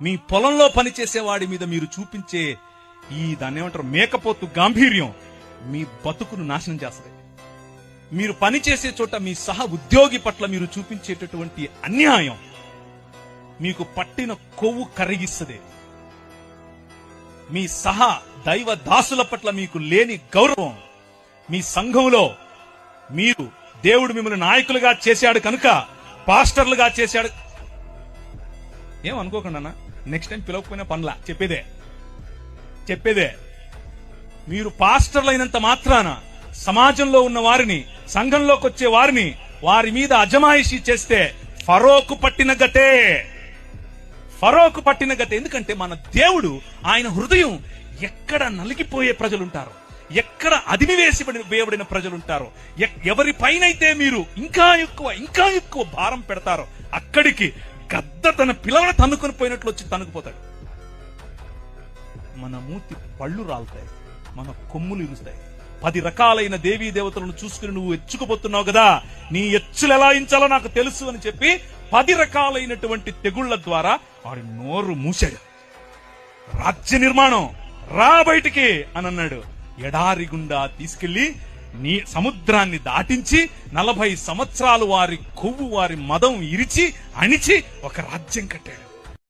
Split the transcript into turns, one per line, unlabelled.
మీ పొలంలో పనిచేసే వాడి మీద మీరు చూపించే దాన్ని ఏమంటారు, మేకపోతు గాంభీర్యం మీ బతుకును నాశనం చేస్తుంది. మీరు పనిచేసే చోట మీ సహ ఉద్యోగి పట్ల మీరు చూపించేటటువంటి అన్యాయం మీకు పట్టిన కొవ్వు కరిగిస్తుంది. మీ సహ దైవ దాసుల పట్ల మీకు లేని గౌరవం, మీ సంఘంలో మీరు దేవుడు మిమ్మల్ని నాయకులుగా చేశాడు కనుక, పాస్టర్లుగా చేశాడు, ఏమనుకోకుండా అన్న, నెక్స్ట్ టైం పిలవకపోయినా పనులా చెప్పేదే. మీరు పాస్టర్లు అయినంత మాత్రాన సమాజంలో ఉన్న వారిని, సంఘంలోకి వచ్చే వారిని, వారి మీద అజమాయిషీ చేస్తే ఫరోకు పట్టిన గతే. ఎందుకంటే మన దేవుడు, ఆయన హృదయం ఎక్కడ నలిగిపోయే ప్రజలుంటారో, ఎక్కడ వేయబడిన ప్రజలుంటారో, ఎవరి పైనైతే మీరు ఇంకా ఎక్కువ భారం పెడతారో అక్కడికి గద్ద తన పిల్లలను తన్నుకొని పోయినట్లు వచ్చి తన్నుకుపోతాడు. మన మూతి పళ్ళు రాలుతాయి, మన కొమ్ములు ఇరుస్తాయి. 10 రకాలైన దేవీ దేవతలను చూసుకుని నువ్వు ఎచ్చుకుపోతున్నావు కదా, నీ ఎచ్చులు ఎలా ఇంచాలో నాకు తెలుసు అని చెప్పి 10 రకాలైనటువంటి తెగుళ్ల ద్వారా వాడి నోరు మూసాడు. రాజ్య నిర్మాణం రా బయటికి అని అన్నాడు. ఎడారి గుండా తీసుకెళ్లి నీ సముద్రాన్ని దాటించి 40 సంవత్సరాలు వారి కొవ్వు, వారి మదం ఇరిచి అణిచి ఒక రాజ్యం కట్టాడు.